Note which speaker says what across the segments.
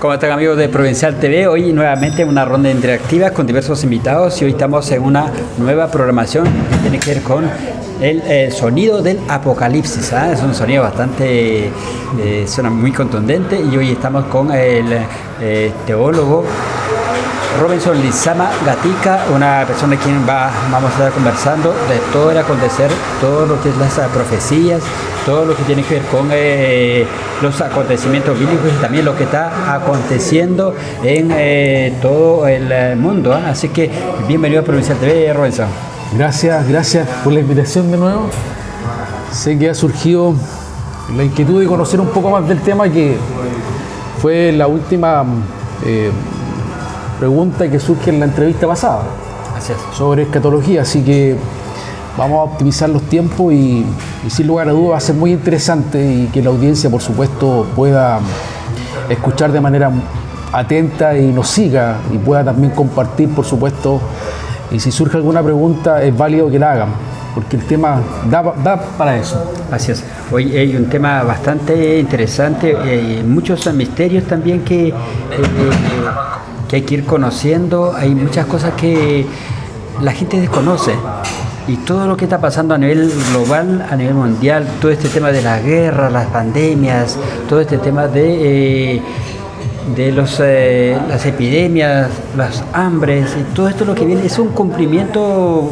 Speaker 1: ¿Cómo están, amigos de Provincial TV? Hoy nuevamente una ronda interactiva con diversos invitados y hoy estamos en una nueva programación que tiene que ver con el sonido del apocalipsis. Es un sonido bastante, suena muy contundente, y hoy estamos con el teólogo Robinson Lizama Gatica, una persona quien vamos a estar conversando de todo el acontecer, todo lo que es las profecías, todo lo que tiene que ver con los acontecimientos bíblicos y también lo que está aconteciendo en todo el mundo. Así que bienvenido a Provincial TV, Robinson.
Speaker 2: Gracias por la invitación de nuevo. Sé que ha surgido la inquietud de conocer un poco más del tema, que fue la última pregunta que surge en la entrevista pasada.
Speaker 1: Así es.
Speaker 2: Sobre escatología, así que vamos a optimizar los tiempos y sin lugar a dudas va a ser muy interesante, y que la audiencia, por supuesto, pueda escuchar de manera atenta y nos siga, y pueda también compartir, por supuesto, y si surge alguna pregunta es válido que la hagan, porque el tema da para eso.
Speaker 1: Así es. Hoy hay un tema bastante interesante, muchos misterios también que hay que ir conociendo. Hay muchas cosas que la gente desconoce, y todo lo que está pasando a nivel global, a nivel mundial, todo este tema de la guerra, las pandemias, todo este tema de las epidemias, las hambres, y todo esto lo que viene es un cumplimiento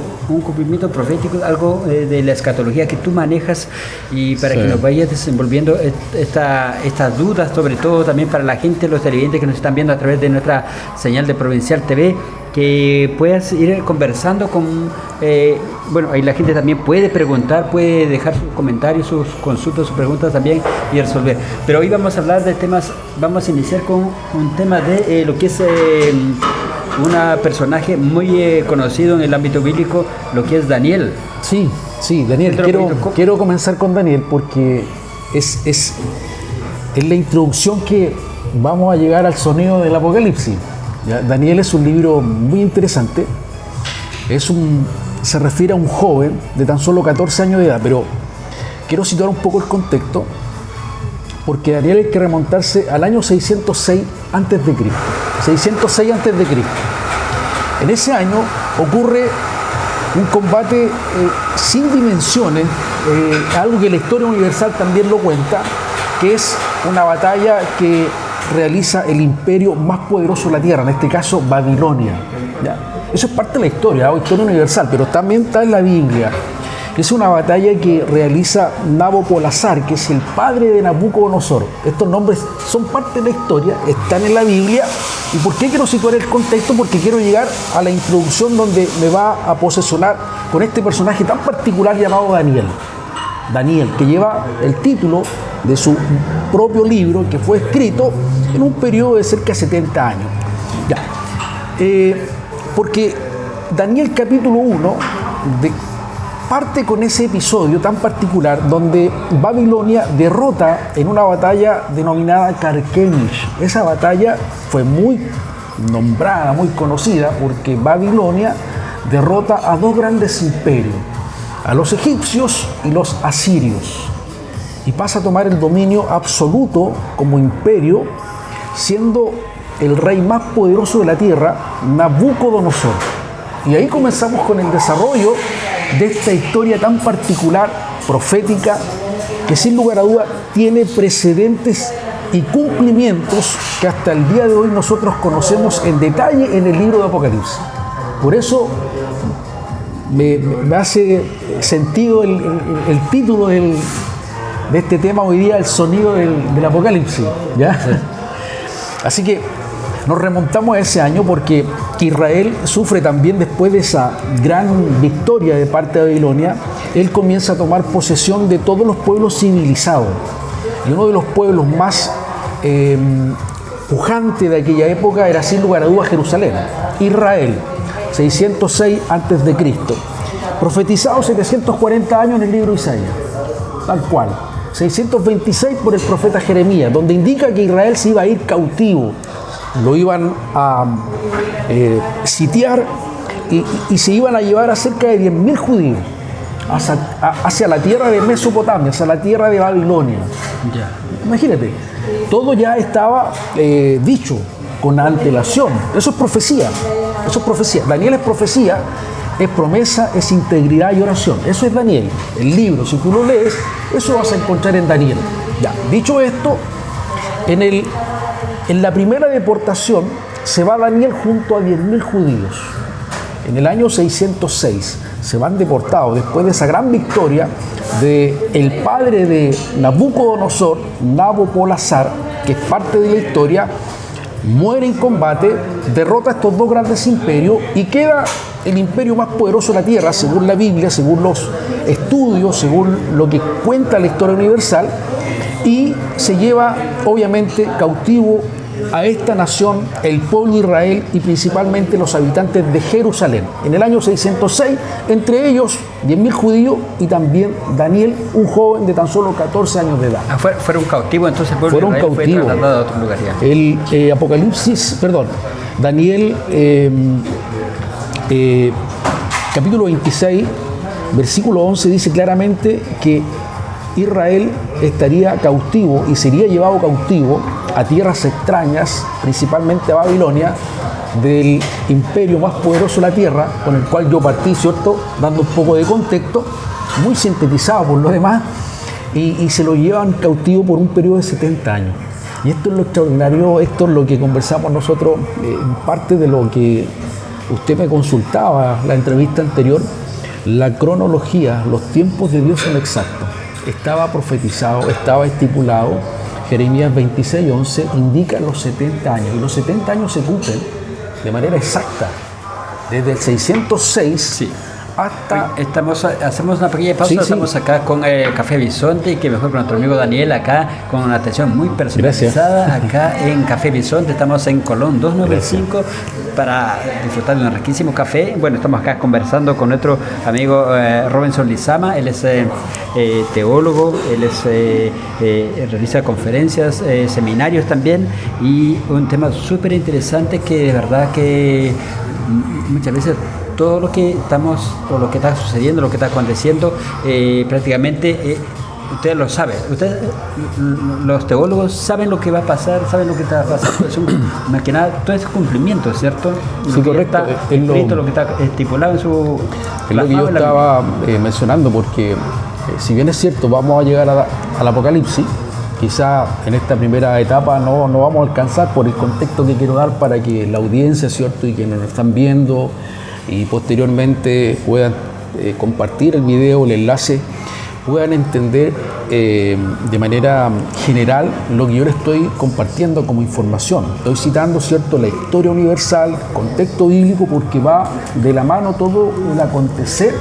Speaker 1: profético, algo de la escatología que tú manejas, y para que nos vayas desenvolviendo estas dudas, sobre todo también para la gente, los televidentes que nos están viendo a través de nuestra señal de Provincial TV, que puedas ir conversando con, ahí la gente también puede preguntar, puede dejar sus comentarios, sus consultas, sus preguntas también, y resolver. Pero hoy vamos a hablar de temas, vamos a iniciar con un tema de lo que es un personaje muy conocido en el ámbito bíblico, lo que es Daniel.
Speaker 2: Sí, Daniel. Quiero comenzar con Daniel porque es la introducción que vamos a llegar al sonido del Apocalipsis. ¿Ya? Daniel es un libro muy interesante. Se refiere a un joven de tan solo 14 años de edad, pero quiero situar un poco el contexto, porque Daniel hay que remontarse al año 606 a.C. 606 a.C. En ese año ocurre un combate sin dimensiones, algo que la historia universal también lo cuenta, que es una batalla que realiza el imperio más poderoso de la tierra, en este caso Babilonia. ¿Ya? Eso es parte de la historia universal, pero también está en la Biblia. Es una batalla que realiza Nabopolassar, que es el padre de Nabucodonosor. Estos nombres son parte de la historia, están en la Biblia. ¿Y por qué quiero situar el contexto? Porque quiero llegar a la introducción donde me va a posesionar con este personaje tan particular llamado Daniel. Daniel, que lleva el título de su propio libro, que fue escrito en un periodo de cerca de 70 años. Ya. Porque Daniel capítulo 1 parte con ese episodio tan particular donde Babilonia derrota en una batalla denominada Carquemish. Esa batalla fue muy nombrada, muy conocida, porque Babilonia derrota a dos grandes imperios, a los egipcios y los asirios, y pasa a tomar el dominio absoluto como imperio, siendo el rey más poderoso de la tierra, Nabucodonosor. Y ahí comenzamos con el desarrollo de esta historia tan particular, profética, que sin lugar a duda tiene precedentes y cumplimientos que hasta el día de hoy nosotros conocemos en detalle en el libro de Apocalipsis. Por eso me hace sentido el título de este tema hoy día, el sonido del Apocalipsis, ¿ya? Sí. Así que nos remontamos a ese año porque Israel sufre también, después de esa gran victoria de parte de Babilonia, él comienza a tomar posesión de todos los pueblos civilizados. Y uno de los pueblos más pujantes de aquella época era, sin lugar a dudas, Jerusalén. Israel, 606 a.C. Profetizado 740 años en el libro de Isaías, tal cual. 626 por el profeta Jeremías, donde indica que Israel se iba a ir cautivo. Lo iban a sitiar y se iban a llevar a cerca de 10.000 judíos hacia la tierra de Mesopotamia, hacia la tierra de Babilonia.
Speaker 1: Ya.
Speaker 2: Imagínate, todo ya estaba dicho con antelación. Eso es profecía. Eso es profecía. Daniel es profecía, es promesa, es integridad y oración. Eso es Daniel. El libro, si tú lo lees, eso vas a encontrar en Daniel. Ya, dicho esto, en la primera deportación se va Daniel junto a 10.000 judíos. En el año 606 se van deportados después de esa gran victoria del padre de Nabucodonosor, Nabopolassar, que es parte de la historia. Muere en combate, derrota a estos dos grandes imperios y queda el imperio más poderoso de la tierra, según la Biblia, según los estudios, según lo que cuenta la historia universal, y se lleva obviamente cautivo a esta nación, el pueblo de Israel y principalmente los habitantes de Jerusalén. En el año 606, entre ellos 10.000 judíos y también Daniel, un joven de tan solo 14 años de edad.
Speaker 1: Fueron cautivos, entonces el pueblo de Israel fue trasladado a otro lugar ya.
Speaker 2: El Daniel, capítulo 26, versículo 11 dice claramente que Israel estaría cautivo y sería llevado cautivo a tierras extrañas, principalmente a Babilonia, del imperio más poderoso de la tierra, con el cual yo partí, ¿cierto? Dando un poco de contexto, muy sintetizado por lo demás, y se lo llevan cautivo por un periodo de 70 años. Y esto es lo extraordinario, esto es lo que conversamos nosotros, parte de lo que usted me consultaba en la entrevista anterior, la cronología, los tiempos de Dios son exactos. Estaba profetizado, estaba estipulado. Jeremías 26:11 indica los 70 años, y los 70 años se cumplen de manera exacta, desde el 606
Speaker 1: sí.
Speaker 2: hasta...
Speaker 1: Hacemos una pequeña pausa, estamos acá con Café Bisonte, que mejor con nuestro amigo Daniel, acá con una atención muy personalizada. Gracias. Acá en Café Bisonte, estamos en Colón 295. Gracias. Para disfrutar de un riquísimo café. Bueno, estamos acá conversando con nuestro amigo Robinson Lizama. Él es teólogo, él es realiza conferencias, seminarios también, y un tema súper interesante que de verdad que muchas veces todo lo que estamos, o lo que está sucediendo, lo que está aconteciendo, prácticamente ustedes lo saben. Ustedes, los teólogos, saben lo que va a pasar, saben lo que está pasando. Es más que nada, todo es cumplimiento, ¿cierto?
Speaker 2: Sí, correcto.
Speaker 1: Lo que está estipulado en su...
Speaker 2: Es lo que yo estaba mencionando, porque si bien es cierto, vamos a llegar al Apocalipsis, quizá en esta primera etapa no vamos a alcanzar por el contexto que quiero dar para que la audiencia, ¿cierto?, y quienes nos están viendo y posteriormente puedan compartir el video, el enlace, puedan entender de manera general lo que yo les estoy compartiendo como información. Estoy citando, ¿cierto?, la historia universal, contexto bíblico, porque va de la mano todo el acontecer,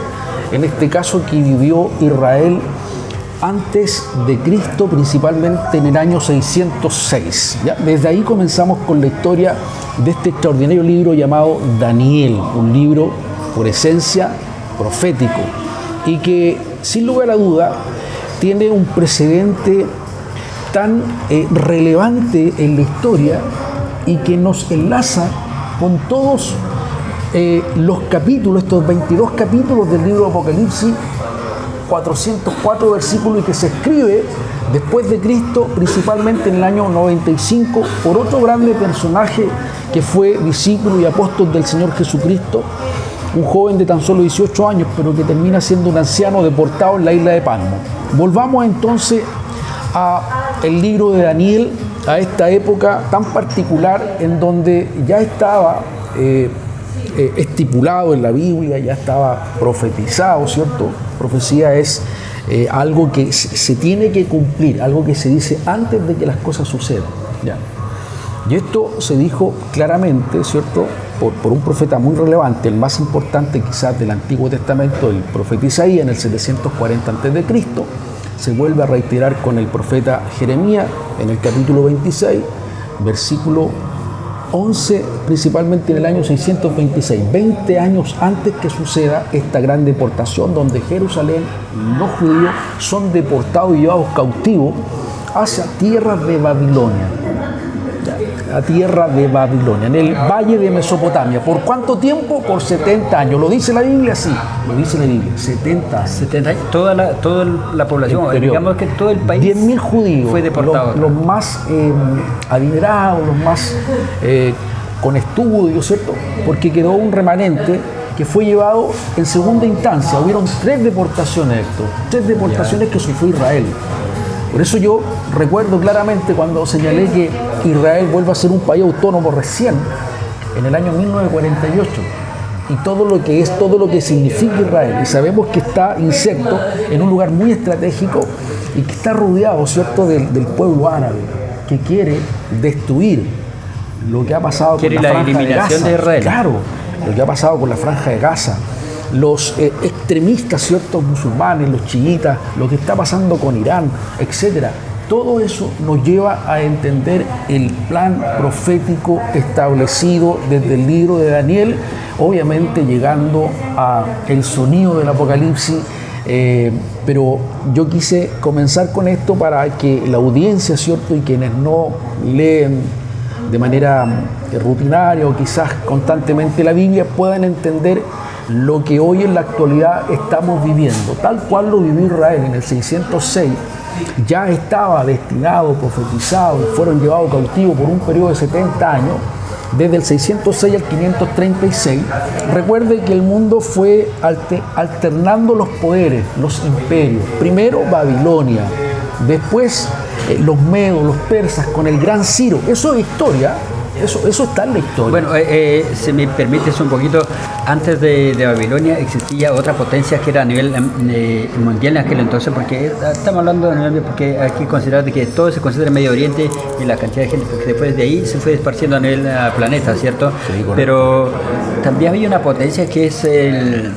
Speaker 2: en este caso que vivió Israel antes de Cristo, principalmente en el año 606. ¿Ya? Desde ahí comenzamos con la historia de este extraordinario libro llamado Daniel, un libro por esencia profético, y que sin lugar a duda tiene un precedente tan relevante en la historia y que nos enlaza con todos los capítulos, estos 22 capítulos del libro de Apocalipsis, 404 versículos, y que se escribe después de Cristo, principalmente en el año 95, por otro grande personaje que fue discípulo y apóstol del Señor Jesucristo, un joven de tan solo 18 años, pero que termina siendo un anciano deportado en la isla de Patmos. Volvamos entonces al libro de Daniel, a esta época tan particular en donde ya estaba estipulado en la Biblia, ya estaba profetizado, ¿cierto? Profecía es algo que se tiene que cumplir, algo que se dice antes de que las cosas sucedan. ¿Ya? Y esto se dijo claramente, ¿cierto?, por un profeta muy relevante, el más importante quizás del Antiguo Testamento, el profeta Isaías, en el 740 a.C., se vuelve a reiterar con el profeta Jeremías en el capítulo 26, versículo 11, principalmente en el año 626, 20 años antes que suceda esta gran deportación, donde Jerusalén, los judíos, son deportados y llevados cautivos hacia tierras de Babilonia. la tierra de Babilonia, en el valle de Mesopotamia. ¿Por cuánto tiempo? Por 70 años. ¿Lo dice la Biblia? Sí, lo dice la Biblia. 70 años.
Speaker 1: 70 años. Toda la población, digamos que todo el país
Speaker 2: 10.000 judíos
Speaker 1: fue deportado.
Speaker 2: Los más adinerados, los más con estudios, ¿cierto? Porque quedó un remanente que fue llevado en segunda instancia. Hubieron 3 deportaciones, Héctor. 3 deportaciones que sufrió Israel. Por eso yo recuerdo claramente cuando señalé que Israel vuelve a ser un país autónomo recién, en el año 1948, y todo lo que significa Israel. Y sabemos que está inserto en un lugar muy estratégico y que está rodeado, ¿cierto?, del pueblo árabe, que quiere destruir lo que ha pasado con la franja de Gaza.
Speaker 1: De Israel.
Speaker 2: Claro, lo que ha pasado con la franja de Gaza. Los extremistas, ciertos musulmanes, los chiitas, lo que está pasando con Irán, etcétera. Todo eso nos lleva a entender el plan profético establecido desde el libro de Daniel, obviamente llegando a el sonido del Apocalipsis, pero yo quise comenzar con esto para que la audiencia, ¿cierto?, y quienes no leen de manera rutinaria o quizás constantemente la Biblia puedan entender lo que hoy en la actualidad estamos viviendo, tal cual lo vivió Israel en el 606, ya estaba destinado, profetizado, y fueron llevados cautivos por un periodo de 70 años, desde el 606 al 536. Recuerde que el mundo fue alternando los poderes, los imperios. Primero Babilonia, después los medos, los persas, con el gran Ciro. Eso es historia. Eso está en la historia.
Speaker 1: Bueno, si me permites un poquito, antes de Babilonia existía otra potencia que era a nivel mundial en aquel entonces, porque estamos hablando de nivel, porque hay que considerar que todo se considera en Medio Oriente y la cantidad de gente, porque después de ahí se fue esparciendo a nivel planeta, ¿cierto? Sí, pero también había una potencia que es que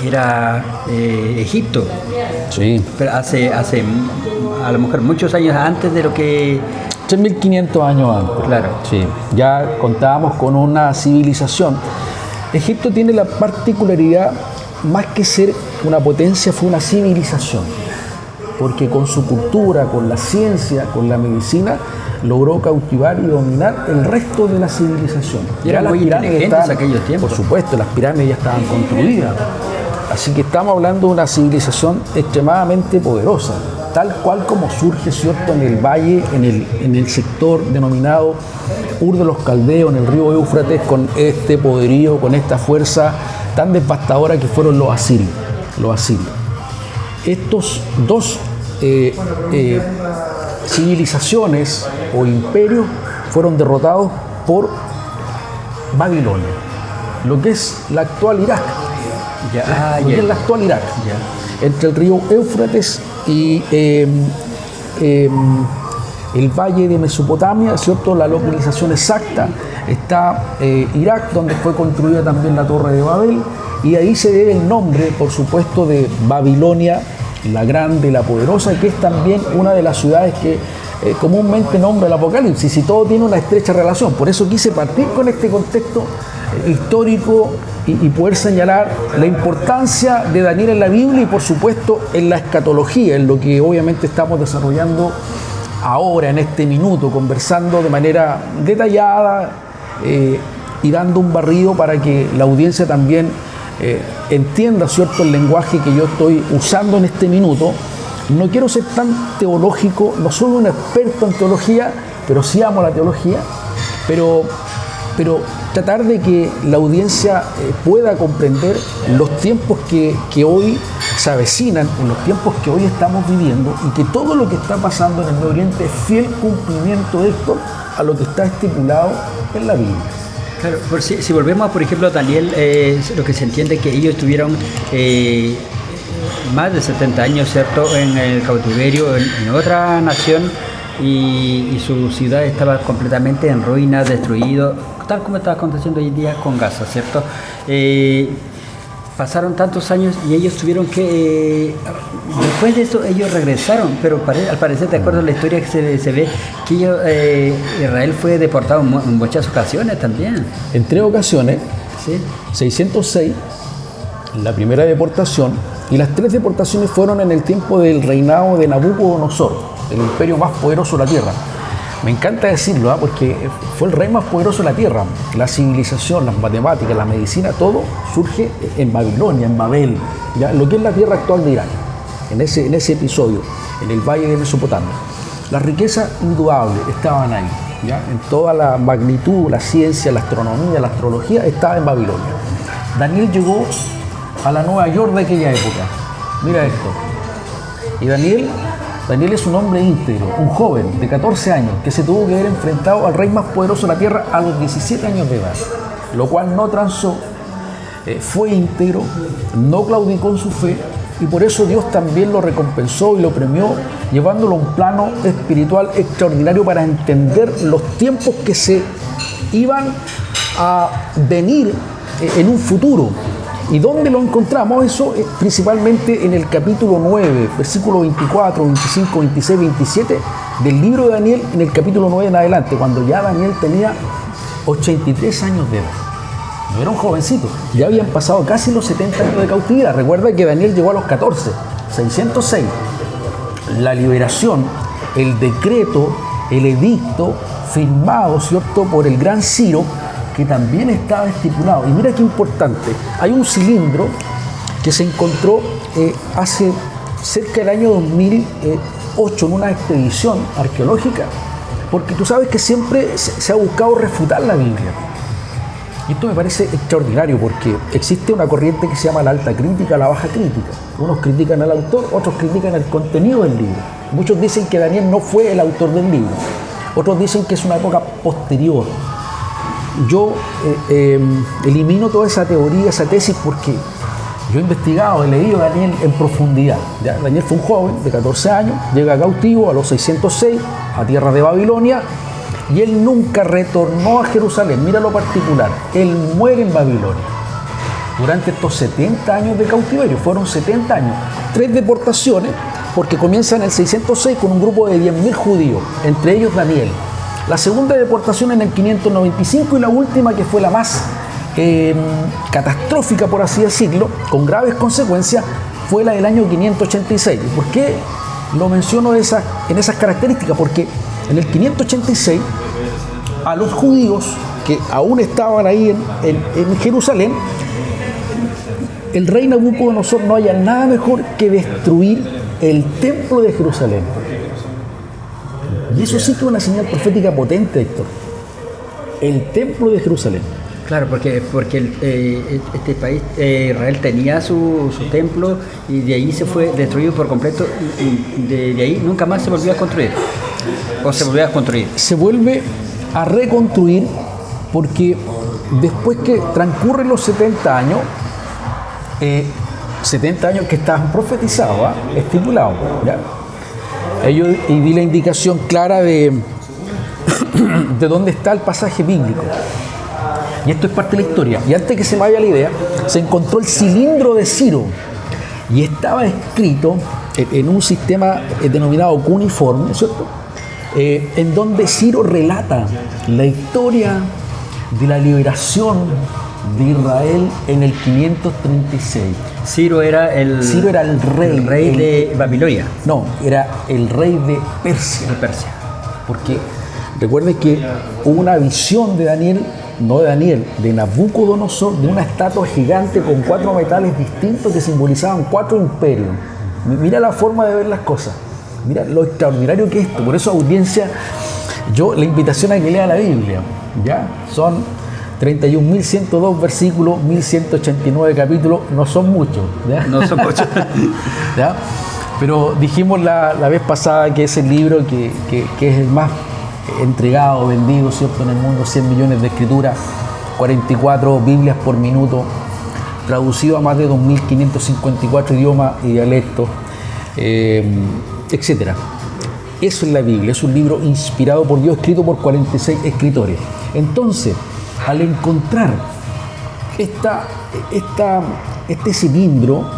Speaker 1: era Egipto.
Speaker 2: Sí.
Speaker 1: Pero hace a lo mejor muchos años antes de lo que...
Speaker 2: 3.500 años antes.
Speaker 1: Claro.
Speaker 2: Sí, ya contábamos con una civilización. Egipto tiene la particularidad, más que ser una potencia, fue una civilización, porque con su cultura, con la ciencia, con la medicina, logró cautivar y dominar el resto de la civilización.
Speaker 1: Y eran muy inteligentes aquellos tiempos.
Speaker 2: Por supuesto, las pirámides ya estaban construidas. Así que estamos hablando de una civilización extremadamente poderosa, tal cual como surge, ¿cierto?, en el valle, en el sector denominado Ur de los Caldeos, en el río Éufrates, con este poderío, con esta fuerza tan devastadora que fueron los asirios. Estos dos civilizaciones o imperios fueron derrotados por Babilonia, lo que es la actual Irak. Es la actual Irak, entre el río Éufrates y el valle de Mesopotamia, ¿cierto? La localización exacta está Irak, donde fue construida también la Torre de Babel, y ahí se debe el nombre, por supuesto, de Babilonia, la grande, la poderosa, que es también una de las ciudades que comúnmente nombra el Apocalipsis, y todo tiene una estrecha relación. Por eso quise partir con este contexto histórico y poder señalar la importancia de Daniel en la Biblia y por supuesto en la escatología, en lo que obviamente estamos desarrollando ahora en este minuto, conversando de manera detallada y dando un barrido para que la audiencia también entienda, ¿cierto?, el lenguaje que yo estoy usando en este minuto. No quiero ser tan teológico, no soy un experto en teología, pero sí amo la teología, pero tratar de que la audiencia pueda comprender los tiempos que hoy se avecinan, en los tiempos que hoy estamos viviendo, y que todo lo que está pasando en el Medio Oriente es fiel cumplimiento de esto a lo que está estipulado en la Biblia.
Speaker 1: Claro, si volvemos, por ejemplo, a Daniel, lo que se entiende es que ellos tuvieron más de 70 años, ¿cierto?, en el cautiverio en otra nación, y su ciudad estaba completamente en ruinas, destruido, tal como está aconteciendo hoy en día con Gaza, ¿cierto? Pasaron tantos años y ellos tuvieron que... después de eso ellos regresaron, pero al parecer, de acuerdo a la historia que se ve, que Israel fue deportado en muchas ocasiones también.
Speaker 2: En 3 ocasiones,
Speaker 1: ¿sí?
Speaker 2: 606, la primera deportación, y las 3 deportaciones fueron en el tiempo del reinado de Nabucodonosor, el imperio más poderoso de la tierra. Me encanta decirlo, porque fue el rey más poderoso de la tierra. La civilización, las matemáticas, la medicina, todo surge en Babilonia, en Babel, ¿ya? Lo que es la tierra actual de Irán, en ese episodio, en el valle de Mesopotamia. Las riquezas indudables estaban ahí, ¿ya? En toda la magnitud, la ciencia, la astronomía, la astrología, estaba en Babilonia. Daniel llegó a la Nueva York de aquella época. Mira esto. Y Daniel es un hombre íntegro, un joven de 14 años que se tuvo que ver enfrentado al rey más poderoso de la tierra a los 17 años de edad, lo cual no transó, fue íntegro, no claudicó en su fe, y por eso Dios también lo recompensó y lo premió, llevándolo a un plano espiritual extraordinario para entender los tiempos que se iban a venir en un futuro. ¿Y dónde lo encontramos? Eso principalmente en el capítulo 9, versículo 24, 25, 26, 27 del libro de Daniel, en el capítulo 9 en adelante, cuando ya Daniel tenía 83 años de edad. No era un jovencito, ya habían pasado casi los 70 años de cautividad. Recuerda que Daniel llegó a los 14, 606. La liberación, el decreto, el edicto firmado, ¿cierto?, por el gran Ciro, que también estaba estipulado. Y mira qué importante, hay un cilindro que se encontró hace cerca del año 2008 en una expedición arqueológica, porque tú sabes que siempre se ha buscado refutar la Biblia. Y esto me parece extraordinario porque existe una corriente que se llama la alta crítica, la baja crítica. Unos critican al autor, otros critican el contenido del libro. Muchos dicen que Daniel no fue el autor del libro, otros dicen que es una época posterior. Yo elimino toda esa teoría, esa tesis, porque yo he investigado, he leído a Daniel en profundidad. ¿Ya? Daniel fue un joven de 14 años, llega cautivo a los 606 a tierra de Babilonia, y él nunca retornó a Jerusalén. Mira lo particular, él muere en Babilonia durante estos 70 años de cautiverio. Fueron 70 años, 3 deportaciones, porque comienza en el 606 con un grupo de 10.000 judíos, entre ellos Daniel. La segunda deportación en el 595 y la última, que fue la más catastrófica, por así decirlo, con graves consecuencias, fue la del año 586. ¿Por qué lo menciono en esas características? Porque en el 586 a los judíos que aún estaban ahí en Jerusalén, el rey Nabucodonosor no haya nada mejor que destruir el templo de Jerusalén. Y eso sí que es una señal profética potente, Héctor. El templo de Jerusalén.
Speaker 1: Claro, porque este país, Israel, tenía su templo, y de ahí se fue destruido por completo, y de ahí nunca más se volvió a construir. ¿O se volvió a construir?
Speaker 2: Se vuelve a reconstruir porque después que transcurren los 70 años, 70 años que estaban profetizados, estipulados, ¿ya? Ellos, y di la indicación clara de dónde está el pasaje bíblico. Y esto es parte de la historia. Y antes que se me vaya la idea, se encontró el cilindro de Ciro. Y estaba escrito en un sistema denominado cuneiforme, ¿cierto? En donde Ciro relata la historia de la liberación de Israel en el 536.
Speaker 1: Ciro era el rey de Babilonia.
Speaker 2: No, era el rey de Persia.
Speaker 1: De Persia.
Speaker 2: Porque recuerde que hubo una visión de Daniel, no de Daniel, de Nabucodonosor, de una estatua gigante con 4 metales distintos que simbolizaban 4 imperios. Mira la forma de ver las cosas. Mira lo extraordinario que es esto. Por eso, audiencia, la invitación a que lea la Biblia, ¿ya? Son 31.102 versículos, 1.189 capítulos, no son muchos, ¿ya?
Speaker 1: No son muchos.
Speaker 2: ¿Ya? Pero dijimos la vez pasada que es el libro que es el más entregado, vendido, ¿cierto?, en el mundo, 100 millones de escrituras, 44 Biblias por minuto, traducido a más de 2.554 idiomas y dialectos, etc. Eso es la Biblia, es un libro inspirado por Dios, escrito por 46 escritores. Entonces, al encontrar este cilindro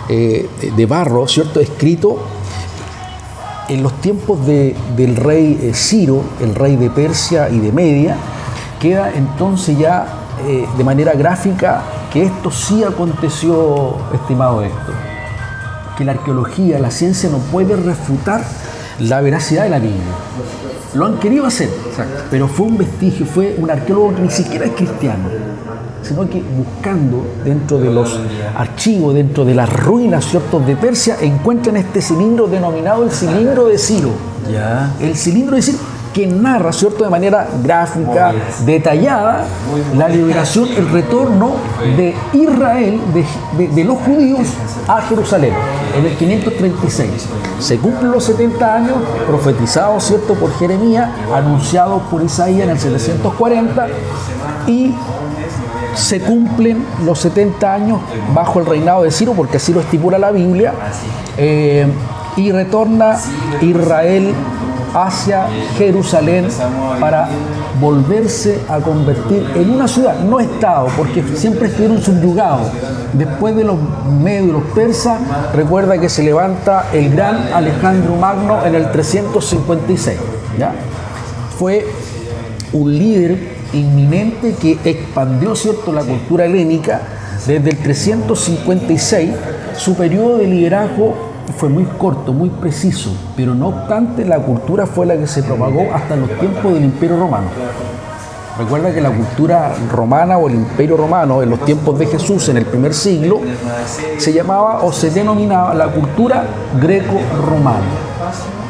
Speaker 2: de barro, ¿cierto?, escrito en los tiempos del rey Ciro, el rey de Persia y de Media, queda entonces ya de manera gráfica que esto sí aconteció, estimado Héctor, que la arqueología, la ciencia no puede refutar la veracidad de la Biblia. Lo han querido hacer,
Speaker 1: Exacto.
Speaker 2: pero fue un vestigio, fue un arqueólogo que ni siquiera es cristiano, sino que buscando dentro de los archivos, dentro de las ruinas, ¿cierto?, de Persia, encuentran este cilindro denominado el cilindro de Ciro.
Speaker 1: Ya.
Speaker 2: El cilindro de Ciro, que narra, ¿cierto?, de manera gráfica, detallada, la liberación, el retorno de Israel, de los judíos a Jerusalén, en el 536. Se cumplen los 70 años, profetizados, ¿cierto?, por Jeremías, anunciados por Isaías en el 740, y se cumplen los 70 años bajo el reinado de Ciro, porque así lo estipula la Biblia, y retorna Israel hacia Jerusalén para volverse a convertir en una ciudad, no estado, porque siempre estuvieron subyugados. Después de los medios y los persas, recuerda que se levanta el gran Alejandro Magno en el 356. ¿Ya? Fue un líder inminente que expandió, ¿cierto?, la cultura helénica desde el 356. Su periodo de liderazgo fue muy corto, muy preciso, pero no obstante la cultura fue la que se propagó hasta los tiempos del Imperio Romano. Recuerda que la cultura romana o el Imperio Romano en los tiempos de Jesús, en el primer siglo, se llamaba o se denominaba la cultura greco-romana.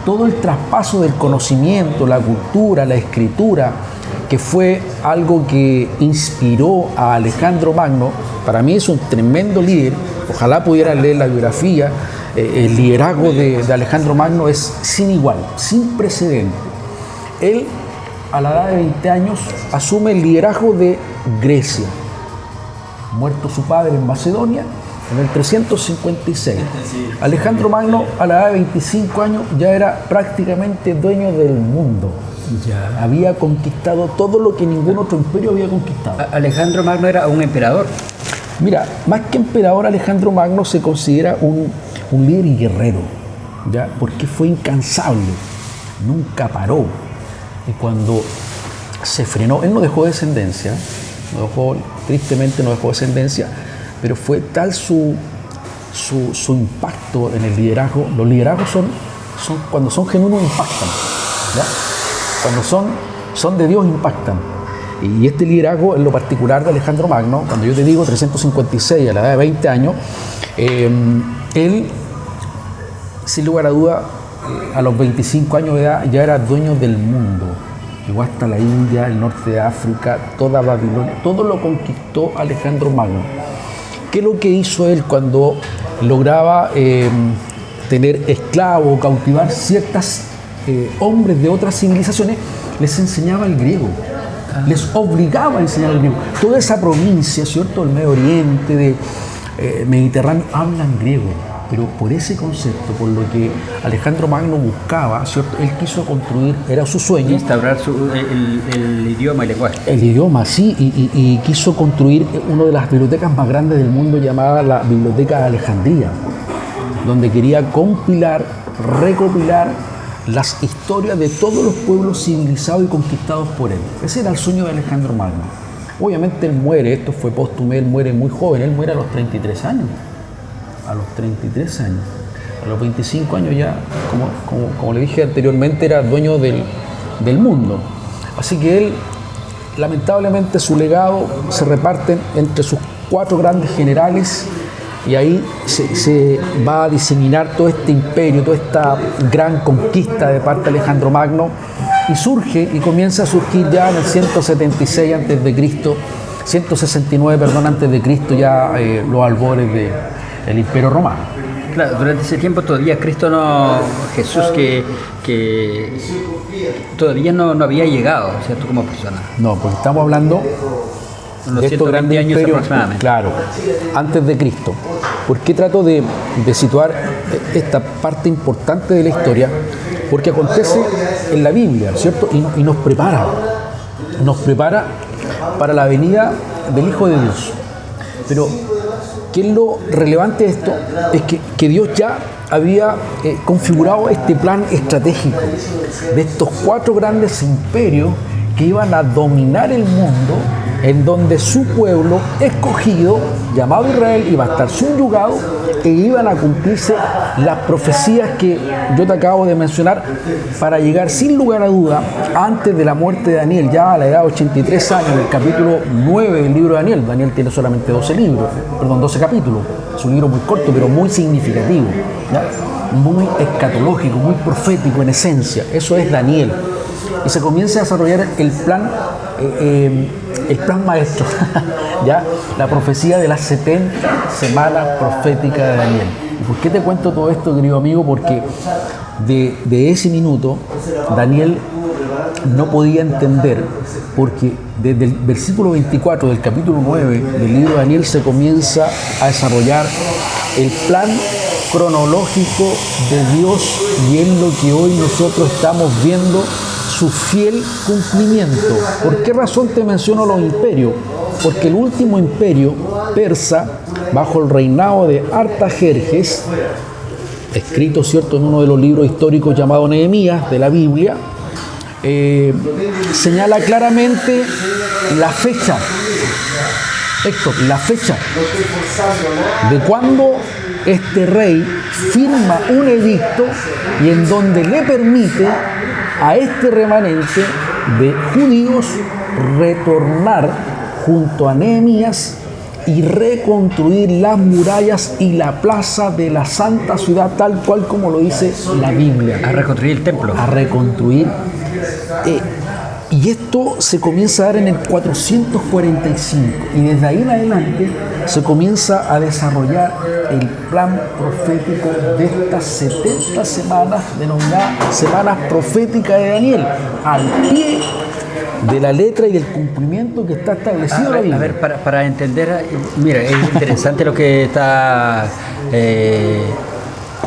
Speaker 2: Todo el traspaso del conocimiento, la cultura, la escritura, que fue algo que inspiró a Alejandro Magno, para mí es un tremendo líder. Ojalá pudieran leer la biografía. El liderazgo de Alejandro Magno es sin igual, sin precedente. Él, a la edad de 20 años, asume el liderazgo de Grecia. Muerto su padre en Macedonia, en el 356. Alejandro Magno, a la edad de 25 años, ya era prácticamente dueño del mundo. Ya. Había conquistado todo lo que ningún otro imperio había conquistado.
Speaker 1: Alejandro Magno era un emperador.
Speaker 2: Mira, más que emperador, Alejandro Magno se considera un líder y guerrero, ¿ya? Porque fue incansable, nunca paró. Y cuando se frenó, él no dejó descendencia, tristemente no dejó descendencia, pero fue tal su impacto en el liderazgo. Los liderazgos son cuando son genuinos, impactan, ¿ya? Cuando son de Dios, impactan. Y este liderazgo, en lo particular de Alejandro Magno, cuando yo te digo 356, a la edad de 20 años, él, sin lugar a duda, a los 25 años de edad ya era dueño del mundo. Llegó hasta la India, el norte de África, toda Babilonia, todo lo conquistó Alejandro Magno. ¿Qué es lo que hizo él cuando lograba tener esclavos, cautivar ciertos hombres de otras civilizaciones? Les enseñaba el griego. Les obligaba a enseñar el griego. Toda esa provincia, ¿cierto?, del Medio Oriente, de Mediterráneo, hablan griego. Pero por ese concepto, por lo que Alejandro Magno buscaba, ¿cierto?, él quiso construir, era su sueño.
Speaker 1: Instaurar el idioma y lenguaje.
Speaker 2: El idioma, sí, y quiso construir una de las bibliotecas más grandes del mundo, llamada la Biblioteca de Alejandría, donde quería compilar, recopilar las historias de todos los pueblos civilizados y conquistados por él. Ese era el sueño de Alejandro Magno. Obviamente él muere, esto fue póstumo, él muere muy joven, él muere a los 33 años. A los 33 años. A los 25 años ya, como le dije anteriormente, era dueño del mundo. Así que él, lamentablemente, su legado se reparte entre sus 4 grandes generales, y ahí se va a diseminar todo este imperio, toda esta gran conquista de parte de Alejandro Magno, y surge y comienza a surgir ya en el 176 a.C., 169, perdón, antes de Cristo, ya los albores del Imperio Romano.
Speaker 1: Claro, durante ese tiempo todavía Jesús que todavía no había llegado, ¿cierto?, como persona.
Speaker 2: No, porque estamos hablando
Speaker 1: de estos grandes años aproximadamente.
Speaker 2: Claro, antes de Cristo. ¿Por qué trato de situar esta parte importante de la historia? Porque acontece en la Biblia, ¿cierto? Y nos prepara para la venida del Hijo de Dios. Pero, ¿qué es lo relevante de esto? Es que Dios ya había configurado este plan estratégico de estos 4 grandes imperios que iban a dominar el mundo, en donde su pueblo escogido, llamado Israel, iba a estar subyugado e iban a cumplirse las profecías que yo te acabo de mencionar para llegar sin lugar a duda antes de la muerte de Daniel, ya a la edad de 83 años, en el capítulo 9 del libro de Daniel. Daniel tiene solamente 12 capítulos. Es un libro muy corto, pero muy significativo, ¿ya? Muy escatológico, muy profético en esencia. Eso es Daniel. Y se comienza a desarrollar el plan maestro, ¿ya? La profecía de las 70 semanas proféticas de Daniel. ¿Y por qué te cuento todo esto, querido amigo? Porque de ese minuto Daniel no podía entender, porque desde el versículo 24 del capítulo 9 del libro de Daniel se comienza a desarrollar el plan cronológico de Dios, y es lo que hoy nosotros estamos viendo su fiel cumplimiento. ¿Por qué razón te menciono los imperios? Porque el último imperio persa, bajo el reinado de Artajerjes, escrito, ¿cierto?, en uno de los libros históricos llamado Nehemías de la Biblia, señala claramente la fecha, Héctor, la fecha de cuando este rey firma un edicto y en donde le permite a este remanente de judíos retornar junto a Nehemías y reconstruir las murallas y la plaza de la santa ciudad, tal cual como lo dice la Biblia.
Speaker 1: A reconstruir el templo.
Speaker 2: A reconstruir. Y esto se comienza a dar en el 445, y desde ahí en adelante se comienza a desarrollar el plan profético de estas 70 semanas, denominadas semanas proféticas de Daniel, al pie de la letra y del cumplimiento que está establecido en la Biblia.
Speaker 1: A ver, para entender, mira, es interesante lo que está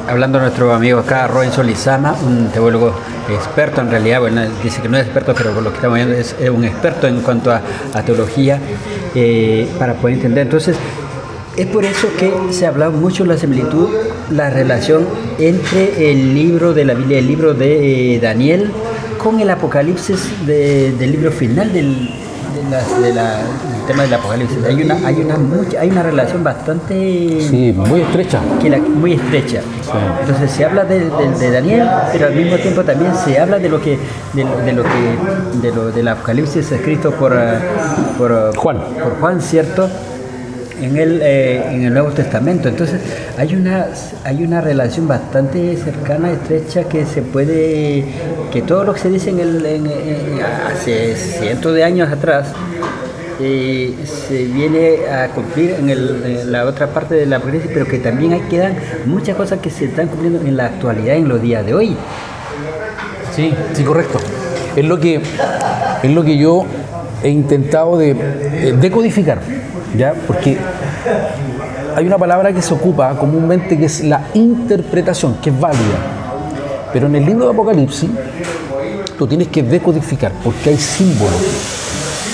Speaker 1: hablando nuestro amigo acá, Robinson Lizama, un teólogo experto en realidad. Bueno, dice que no es experto, pero por lo que estamos viendo es un experto en cuanto a teología, para poder entender. Entonces, es por eso que se ha hablado mucho de la similitud, la relación entre el libro de la Biblia, el libro de Daniel, con el Apocalipsis del libro final del tema del Apocalipsis. Hay una relación bastante...
Speaker 2: Sí, muy estrecha.
Speaker 1: Muy estrecha. Sí. Entonces se habla de Daniel, pero al mismo tiempo también se habla del Apocalipsis escrito por Juan, ¿cierto? En el Nuevo Testamento. Entonces hay una relación bastante cercana, estrecha, que todo lo que se dice hace cientos de años atrás se viene a cumplir en la otra parte de la Apocalipsis, pero que también quedan muchas cosas que se están cumpliendo en la actualidad, en los días de hoy.
Speaker 2: Sí, correcto. Es lo que yo he intentado de decodificar, ¿ya? Porque hay una palabra que se ocupa comúnmente, que es la interpretación, que es válida. Pero en el libro de Apocalipsis tú tienes que decodificar, porque hay símbolos.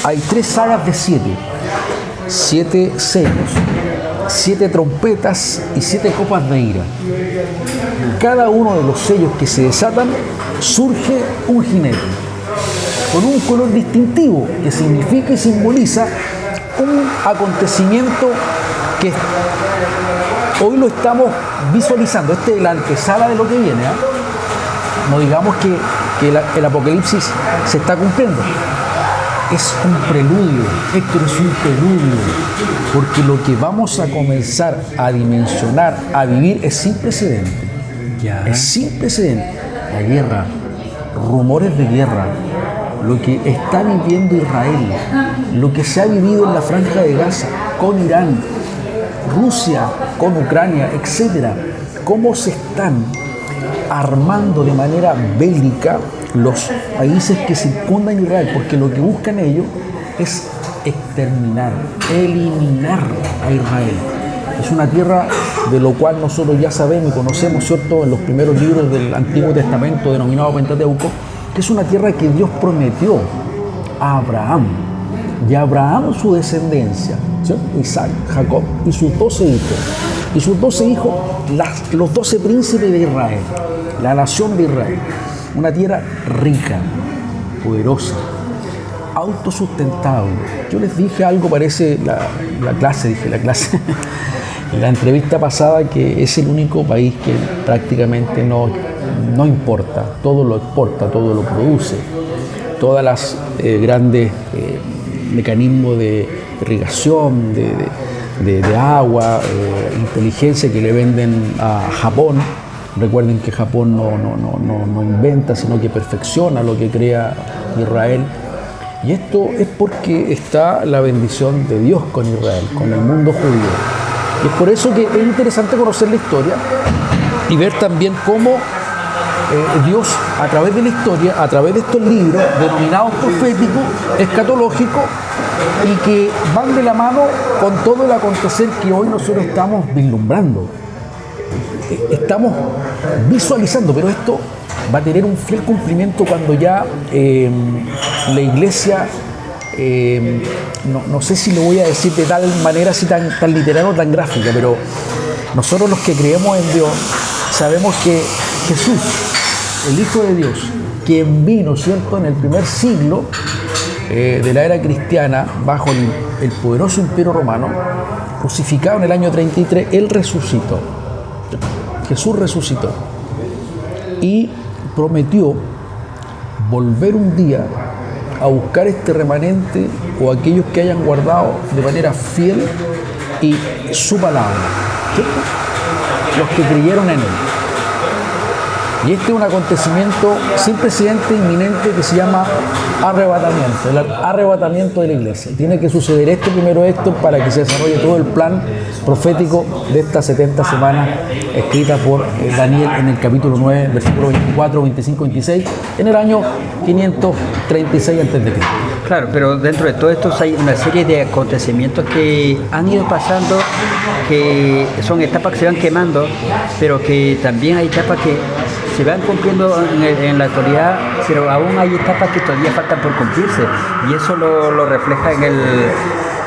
Speaker 2: Hay 3 sagas de 7 sellos, 7 trompetas y 7 copas de ira. Cada uno de los sellos que se desatan surge un jinete con un color distintivo que significa y simboliza un acontecimiento que hoy lo estamos visualizando. Este es la antesala de lo que viene, ¿eh? No digamos que el Apocalipsis se está cumpliendo. Es un preludio, Héctor, es un preludio, porque lo que vamos a comenzar a dimensionar, a vivir, es sin precedente.
Speaker 1: Ya.
Speaker 2: Es sin precedente. La guerra, rumores de guerra, lo que está viviendo Israel, lo que se ha vivido en la Franja de Gaza, con Irán, Rusia, con Ucrania, etcétera, cómo se están armando de manera bélica los países que circundan Israel, porque lo que buscan ellos es exterminar, eliminar a Israel. Es una tierra de lo cual nosotros ya sabemos y conocemos, ¿cierto?, en los primeros libros del Antiguo Testamento, denominado Pentateuco, que es una tierra que Dios prometió a Abraham, y a Abraham su descendencia, ¿cierto? Isaac, Jacob y sus 12 hijos. Y sus 12 hijos, los 12 príncipes de Israel, la nación de Israel. Una tierra rica, poderosa, autosustentable. Yo les dije algo, parece la clase, en la entrevista pasada, que es el único país que prácticamente no importa, todo lo exporta, todo lo produce. Todas las grandes mecanismos de irrigación, de agua, inteligencia que le venden a Japón. Recuerden que Japón no inventa, sino que perfecciona lo que crea Israel. Y esto es porque está la bendición de Dios con Israel, con el mundo judío. Y es por eso que es interesante conocer la historia y ver también cómo Dios, a través de la historia, a través de estos libros denominados proféticos, escatológicos, y que van de la mano con todo el acontecer que hoy nosotros estamos vislumbrando. Estamos visualizando, pero esto va a tener un fiel cumplimiento cuando ya la iglesia, no sé si lo voy a decir de tal manera, así tan literal o tan gráfica, pero nosotros los que creemos en Dios sabemos que Jesús, el Hijo de Dios, quien vino, ¿cierto?, en el primer siglo de la era cristiana, bajo el poderoso imperio romano, crucificado en el año 33, Él resucitó. Jesús resucitó y prometió volver un día a buscar este remanente o aquellos que hayan guardado de manera fiel y su palabra, ¿cierto? Los que creyeron en Él. Y este es un acontecimiento sin precedente inminente que se llama arrebatamiento, el arrebatamiento de la iglesia. Tiene que suceder primero esto para que se desarrolle todo el plan profético de estas 70 semanas escritas por Daniel en el capítulo 9, versículo 24, 25, 26, en el año 536 a.C.
Speaker 1: Claro, pero dentro de todo esto hay una serie de acontecimientos que han ido pasando, que son etapas que se van quemando, pero que también hay etapas que se van cumpliendo en la actualidad, pero aún hay etapas que todavía faltan por cumplirse, y eso lo refleja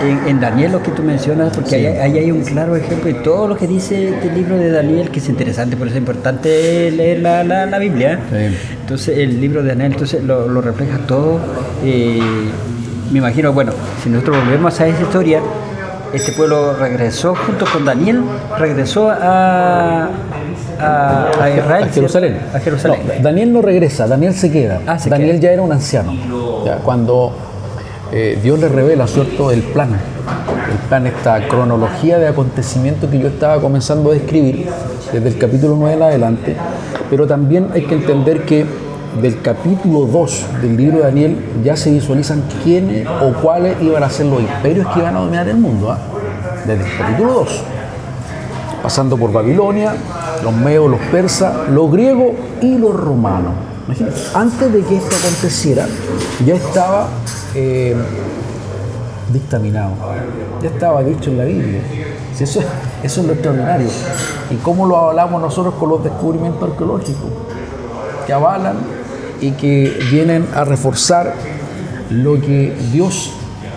Speaker 1: en Daniel, lo que tú mencionas, porque sí. ahí hay un claro ejemplo de todo lo que dice el libro de Daniel, que es interesante, por eso es importante leer la Biblia. Sí. Entonces el libro de Daniel lo refleja todo. Me imagino, bueno, si nosotros volvemos a esa historia, este pueblo regresó junto con Daniel, regresó a Israel,
Speaker 2: a Jerusalén.
Speaker 1: A Jerusalén.
Speaker 2: No, Daniel no regresa, Daniel se queda. Daniel ya era un anciano. Ya, cuando Dios le revela, ¿cierto?, el plan, esta cronología de acontecimientos que yo estaba comenzando a describir desde el capítulo 9 en adelante, pero también hay que entender que del capítulo 2 del libro de Daniel ya se visualizan quiénes o cuáles iban a ser los imperios que iban a dominar el mundo, desde el capítulo 2, pasando por Babilonia, los medos, los persas, los griegos y los romanos. Imagínate, antes de que esto aconteciera, ya estaba dictaminado, ya estaba dicho en la Biblia. Si eso es lo extraordinario. ¿Y cómo lo avalamos nosotros con los descubrimientos arqueológicos? Que avalan y que vienen a reforzar lo que Dios,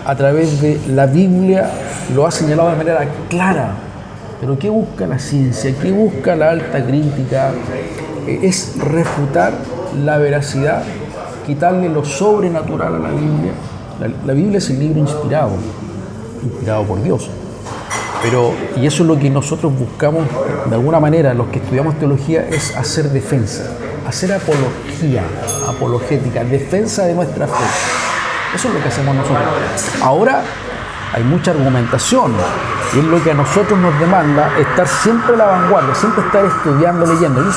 Speaker 2: a través de la Biblia, lo ha señalado de manera clara. Pero ¿qué busca la ciencia? ¿Qué busca la alta crítica? Es refutar la veracidad, quitarle lo sobrenatural a la Biblia. La Biblia es el libro inspirado por Dios. Y eso es lo que nosotros buscamos, de alguna manera, los que estudiamos teología, es hacer defensa, hacer apologética, defensa de nuestra fe. Eso es lo que hacemos nosotros. Ahora hay mucha argumentación, y es lo que a nosotros nos demanda estar siempre a la vanguardia, siempre estar estudiando, leyendo. Yo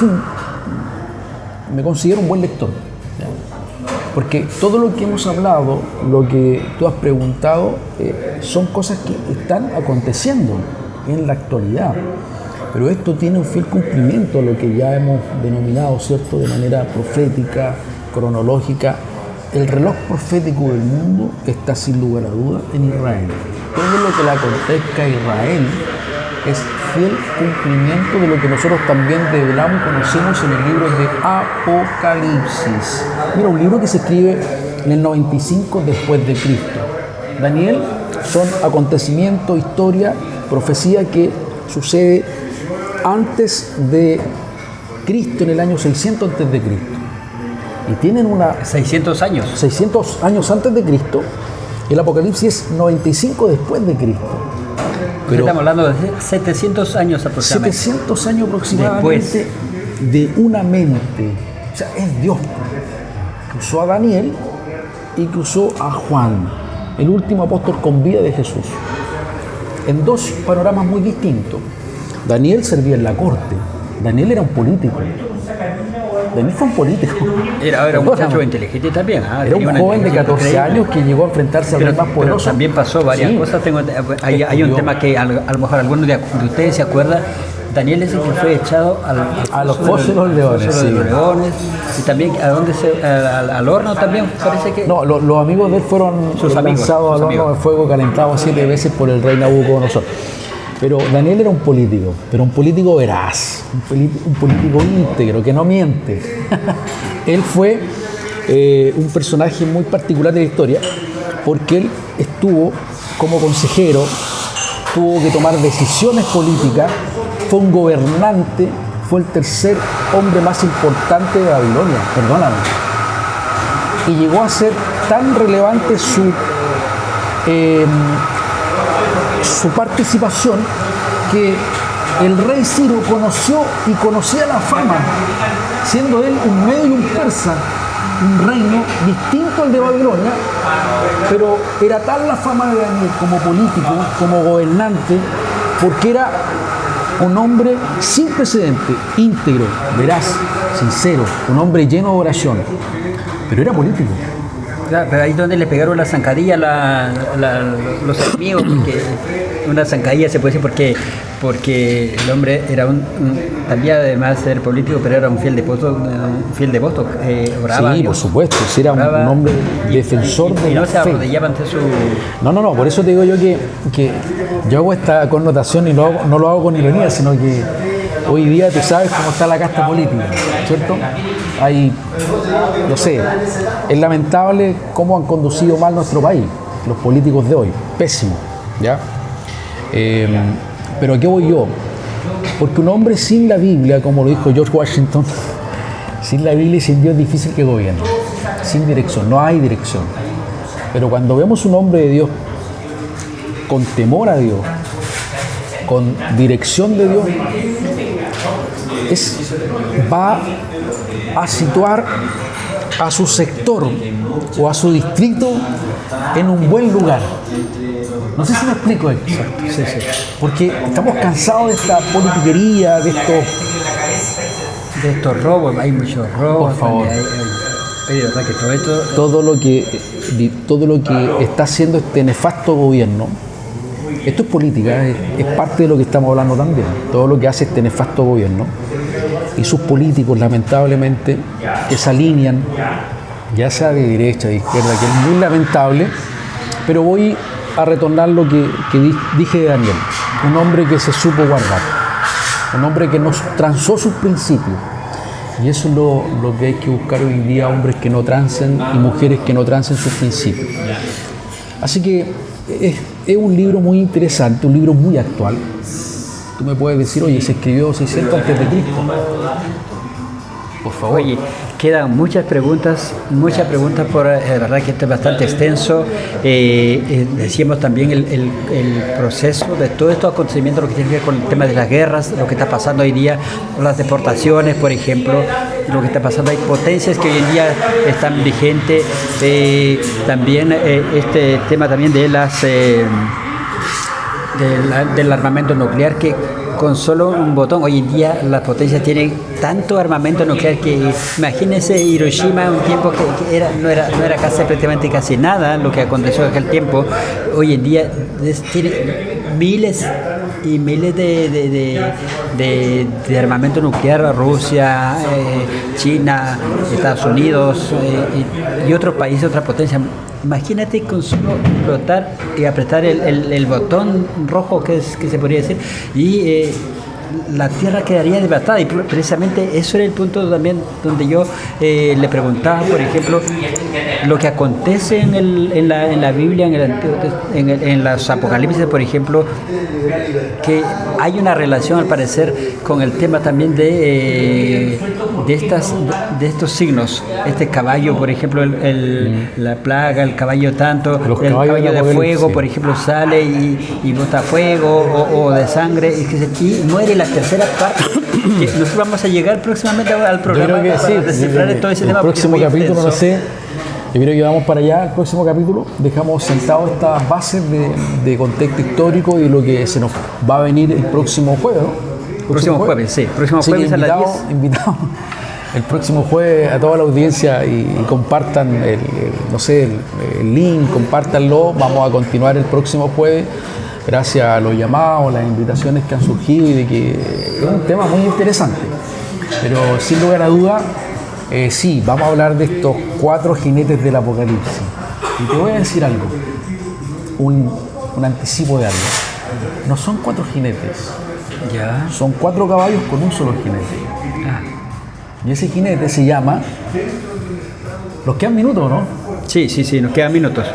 Speaker 2: me considero un buen lector, ¿ya? Porque todo lo que hemos hablado, lo que tú has preguntado, son cosas que están aconteciendo en la actualidad. Pero esto tiene un fiel cumplimiento a lo que ya hemos denominado, ¿cierto?, de manera profética, cronológica. El reloj profético del mundo está sin lugar a dudas en Israel. Todo lo que le acontezca a Israel es fiel cumplimiento de lo que nosotros también develamos y conocemos en el libro de Apocalipsis. Mira, un libro que se escribe en el 95 después de Cristo. Daniel son acontecimientos, historia, profecía que sucede antes de Cristo, en el año 600 antes de Cristo. y tienen
Speaker 1: 600 años.
Speaker 2: 600 años antes de Cristo. El Apocalipsis es 95 después de Cristo.
Speaker 1: Pero estamos hablando de 700 años aproximadamente.
Speaker 2: 700 años aproximadamente de una mente. O sea, es Dios que usó a Daniel y que usó a Juan, el último apóstol con vida de Jesús, en dos panoramas muy distintos. Daniel servía en la corte. Daniel era un político. Daniel fue un político.
Speaker 1: Era un muchacho inteligente también.
Speaker 2: Era un joven de 14 años que llegó a enfrentarse al rey más poderoso.
Speaker 1: Pero también pasó varias cosas. Hay un tema que a lo mejor algunos de ustedes se acuerdan. Daniel es el que fue echado
Speaker 2: a los fosos de los leones.
Speaker 1: Y también al horno también parece que...
Speaker 2: No, los amigos de él fueron lanzados al horno de fuego calentado 7 veces por el rey Nabucodonosor. Pero Daniel era un político, pero un político veraz, un político íntegro, que no miente. Él fue un personaje muy particular de la historia, porque él estuvo como consejero, tuvo que tomar decisiones políticas, fue un gobernante, fue el tercer hombre más importante de Babilonia, perdóname. Y llegó a ser tan relevante su participación que el rey Ciro conocía la fama, siendo él un medio y un persa, un reino distinto al de Babilonia, pero era tal la fama de Daniel como político, como gobernante, porque era un hombre sin precedente, íntegro, veraz, sincero, un hombre lleno de oración, pero era político.
Speaker 1: Pero ahí es donde le pegaron la zancadilla los enemigos, porque una zancadilla se puede decir porque el hombre era también además de ser político, pero era un fiel devoto, oraba.
Speaker 2: Sí, por supuesto, sí, era un hombre defensor de la fe. Y no se
Speaker 1: arrodillaba ante su...
Speaker 2: No, por eso te digo yo que yo hago esta connotación y no lo hago con ironía, sino que hoy día tú sabes cómo está la casta política, ¿cierto? No sé, es lamentable cómo han conducido mal nuestro país, los políticos de hoy, pésimo, ¿ya? Pero ¿a qué voy yo? Porque un hombre sin la Biblia, como lo dijo George Washington, sin la Biblia y sin Dios es difícil que gobierne, sin dirección, no hay dirección. Pero cuando vemos un hombre de Dios, con temor a Dios, con dirección de Dios, va a situar a su sector o a su distrito en un buen lugar. No sé si me explico esto. Sí. Porque estamos cansados de esta politiquería, de estos
Speaker 1: robos. Hay muchos robos.
Speaker 2: Por favor.
Speaker 1: Hay verdad que
Speaker 2: todo lo que está haciendo este nefasto gobierno, esto es política, es parte de lo que estamos hablando también. Todo lo que hace este nefasto gobierno y sus políticos, lamentablemente, que se alinean, ya sea de derecha, de izquierda, que es muy lamentable, pero voy a retornar lo que dije de Daniel, un hombre que se supo guardar, un hombre que nos transó sus principios, y eso es lo que hay que buscar hoy en día, hombres que no trancen y mujeres que no trancen sus principios. Así que es un libro muy interesante, un libro muy actual. Tú me puedes decir, oye, se escribió 600 antes de Cristo. Por favor.
Speaker 1: Oye, quedan muchas preguntas por verdad que esto es bastante extenso. Decíamos también el proceso de todos estos acontecimientos, lo que tiene que ver con el tema de las guerras, lo que está pasando hoy día, las deportaciones, por ejemplo, lo que está pasando. Hay potencias que hoy en día están vigentes. También este tema también de del armamento nuclear, que con solo un botón, hoy en día las potencias tienen tanto armamento nuclear que imagínense Hiroshima, un tiempo que no era prácticamente casi nada lo que aconteció en aquel tiempo. Hoy en día tiene miles y miles de armamento nuclear. Rusia, China, Estados Unidos y otros países, otras potencias. Imagínate con solo explotar y apretar el botón rojo que se podría decir, y la tierra quedaría devastada, y precisamente eso era el punto también donde yo le preguntaba, por ejemplo, lo que acontece en la Biblia, en los Apocalipsis, por ejemplo, que hay una relación al parecer con el tema también de estos signos, este caballo, por ejemplo, la plaga, el caballo tanto, el caballo de fuego, por ejemplo, sale y bota fuego o de sangre, y muere la tercera parte. Nosotros vamos a llegar próximamente al programa para descifrar todo ese tema.
Speaker 2: El próximo capítulo, no sé, yo creo que vamos para allá, el próximo capítulo, dejamos sentados estas bases de contexto histórico y lo que se nos va a venir el próximo jueves, ¿no?
Speaker 1: Próximo jueves, sí, próximo jueves a las 10.
Speaker 2: Invitamos el próximo jueves a toda la audiencia y compartan el link, compártanlo. Vamos a continuar el próximo jueves gracias a los llamados, las invitaciones que han surgido y de que es un tema muy interesante. Pero sin lugar a duda, sí, vamos a hablar de estos 4 jinetes del Apocalipsis. Y te voy a decir algo, un anticipo de algo. No son 4 jinetes, son 4 caballos con un solo jinete. Y ese jinete se llama... ¿Nos quedan minutos, no?
Speaker 1: Sí, nos quedan minutos.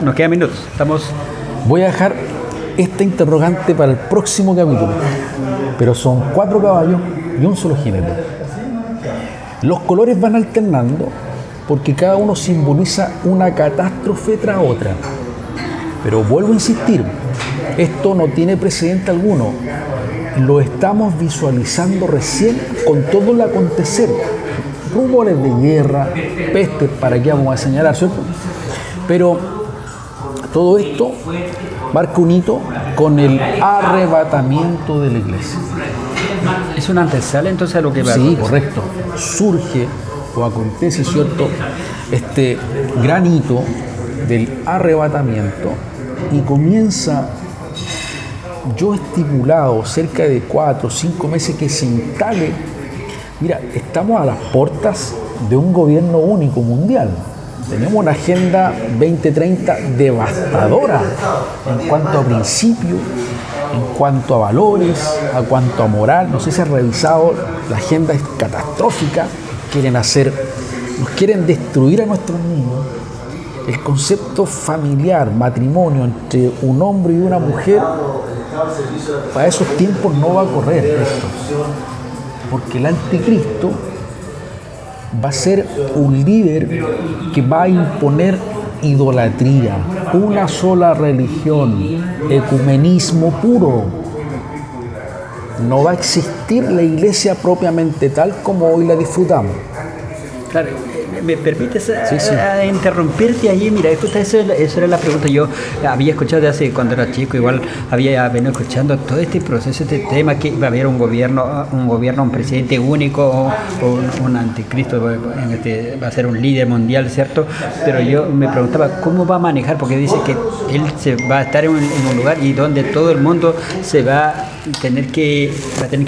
Speaker 2: Voy a dejar esta interrogante para el próximo capítulo. Pero son 4 caballos y un solo jinete. Los colores van alternando porque cada uno simboliza una catástrofe tras otra. Pero vuelvo a insistir, esto no tiene precedente alguno. Lo estamos visualizando recién con todo el acontecer. Rumores de guerra, pestes, para qué vamos a señalar, ¿cierto? Pero todo esto marca un hito con el arrebatamiento de la iglesia.
Speaker 1: ¿Es una antesala entonces a lo que va a
Speaker 2: acontecer? Sí, correcto. Surge o acontece, ¿cierto?, este gran hito del arrebatamiento y comienza, yo he estipulado cerca de 4 o 5 meses que se instale. Mira, estamos a las puertas de un gobierno único mundial. Tenemos una agenda 2030 devastadora en cuanto a principios, en cuanto a valores, en cuanto a moral. No sé si has revisado, la agenda es catastrófica. Nos quieren destruir a nuestros niños. El concepto familiar, matrimonio entre un hombre y una mujer, para esos tiempos no va a correr esto. Porque el anticristo va a ser un líder que va a imponer idolatría, una sola religión, ecumenismo puro. No va a existir la iglesia propiamente tal como hoy la disfrutamos.
Speaker 1: Claro, ¿me permites interrumpirte allí? Mira, esa era la pregunta. Yo había escuchado de hace cuando era chico, igual había venido escuchando todo este proceso, este tema, que va a haber un gobierno, un presidente único o un anticristo, va a ser un líder mundial, ¿cierto? Pero yo me preguntaba cómo va a manejar, porque dice que él va a estar en un lugar y donde todo el mundo va a tener que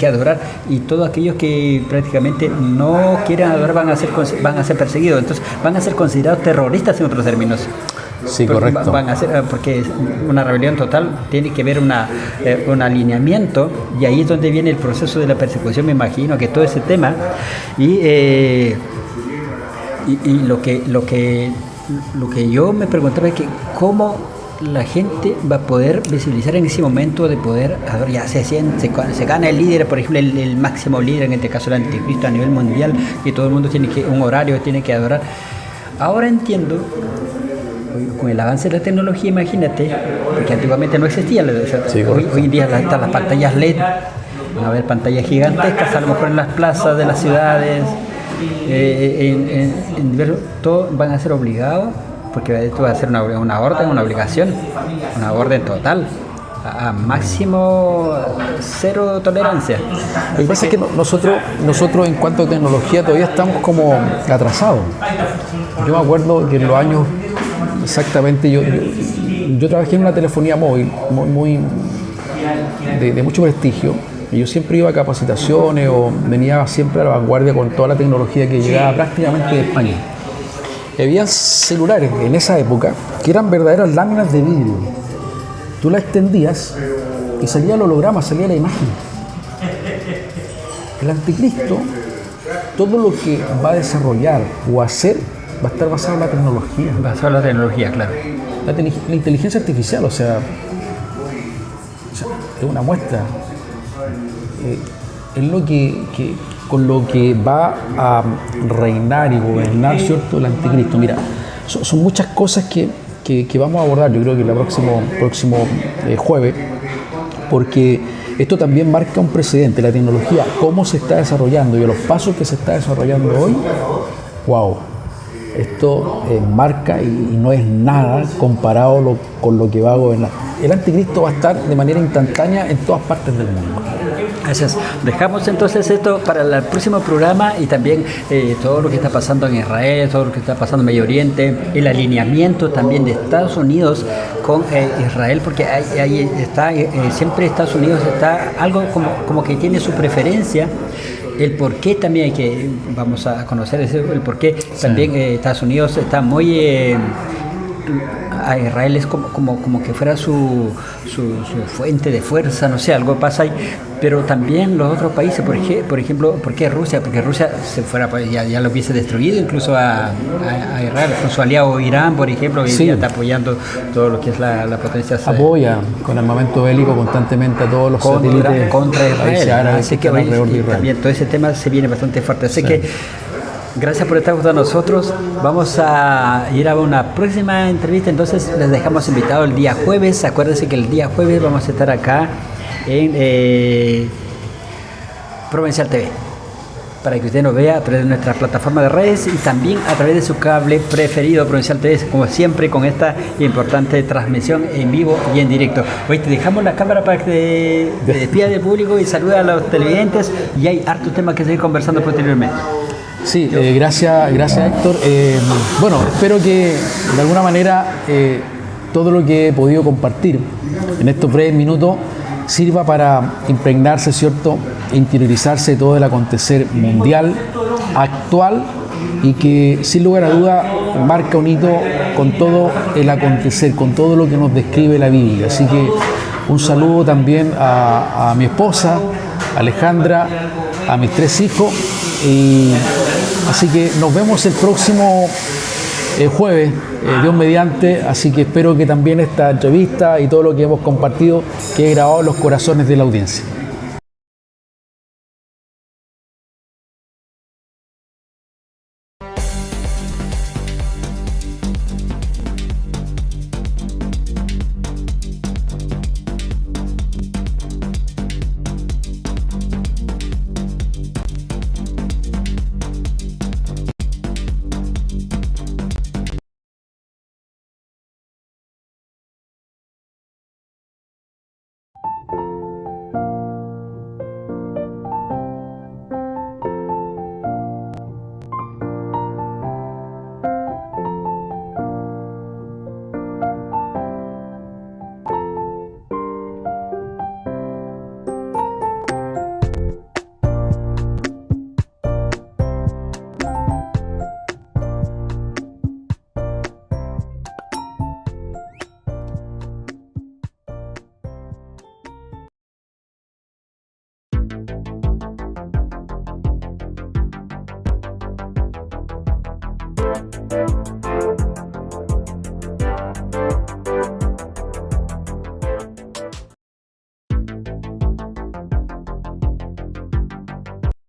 Speaker 1: adorar, y todos aquellos que prácticamente no quieren adorar van a ser perseguidos, entonces van a ser considerados terroristas en otros términos.
Speaker 2: Sí, correcto.
Speaker 1: Van a ser, porque una rebelión total tiene que ver un alineamiento, y ahí es donde viene el proceso de la persecución, me imagino, que todo ese tema, y lo que yo me preguntaba es que cómo la gente va a poder visibilizar en ese momento de poder adorar. Ya se gana el líder, por ejemplo, el máximo líder, en este caso el anticristo a nivel mundial, y todo el mundo tiene un horario, tiene que adorar. Ahora entiendo, con el avance de la tecnología, imagínate, porque antiguamente no existía, hoy en día están las pantallas LED, van a haber pantallas gigantescas, a lo mejor en las plazas de las ciudades, todos van a ser obligados, porque esto va a ser una orden, una obligación, una orden total, a máximo cero tolerancia.
Speaker 2: Lo que pasa es que nosotros en cuanto a tecnología todavía estamos como atrasados. Yo me acuerdo que en los años, exactamente, yo trabajé en una telefonía móvil muy de mucho prestigio, y yo siempre iba a capacitaciones o venía siempre a la vanguardia con toda la tecnología que llegaba prácticamente de España. Había celulares en esa época que eran verdaderas láminas de vidrio. Tú las extendías y salía el holograma, salía la imagen. El anticristo, todo lo que va a desarrollar o hacer, va a estar basado en la tecnología.
Speaker 1: Basado en la tecnología, claro.
Speaker 2: La inteligencia artificial, o sea, es una muestra. Es lo con lo que va a reinar y gobernar, ¿cierto?, el anticristo. Mira, son muchas cosas que vamos a abordar, yo creo que el próximo jueves, porque esto también marca un precedente, la tecnología, cómo se está desarrollando y a los pasos que se está desarrollando hoy. ¡Wow! Esto marca y no es nada comparado con lo que va a gobernar. El anticristo va a estar de manera instantánea en todas partes del mundo.
Speaker 1: Gracias. Dejamos entonces esto para el próximo programa y también todo lo que está pasando en Israel, todo lo que está pasando en Medio Oriente, el alineamiento también de Estados Unidos con Israel, porque ahí está, siempre Estados Unidos está algo como que tiene su preferencia. El por qué también vamos a conocer el por qué también Estados Unidos está muy a Israel es como que fuera su fuente de fuerza, no sé, algo pasa ahí, pero también los otros países, por ejemplo, ¿por qué Rusia? Porque Rusia se fuera, ya lo hubiese destruido incluso a Israel, con su aliado Irán, por ejemplo, que ya está apoyando todo lo que es la potencia.
Speaker 2: Apoya con armamento bélico constantemente a todos los satélites
Speaker 1: contra Israel, así que
Speaker 2: hoy
Speaker 1: también todo ese tema se viene bastante fuerte, así que gracias por estar con nosotros. Vamos a ir a una próxima entrevista. Entonces les dejamos invitados el día jueves. Acuérdense que el día jueves vamos a estar acá en Provincial TV, para que usted nos vea a través de nuestra plataforma de redes y también a través de su cable preferido, Provincial TV, como siempre, con esta importante transmisión en vivo y en directo. Hoy te dejamos la cámara para que te despida del público y saluda a los televidentes, y hay hartos temas que seguir conversando posteriormente.
Speaker 2: Sí, gracias Héctor. Bueno, espero que de alguna manera todo lo que he podido compartir en estos breves minutos sirva para impregnarse, ¿cierto?, interiorizarse de todo el acontecer mundial, actual, y que sin lugar a duda marca un hito con todo el acontecer, con todo lo que nos describe la Biblia. Así que un saludo también a mi esposa, Alejandra, a mis 3 hijos, y así que nos vemos el próximo jueves, Dios mediante, así que espero que también esta entrevista y todo lo que hemos compartido quede grabado en los corazones de la audiencia.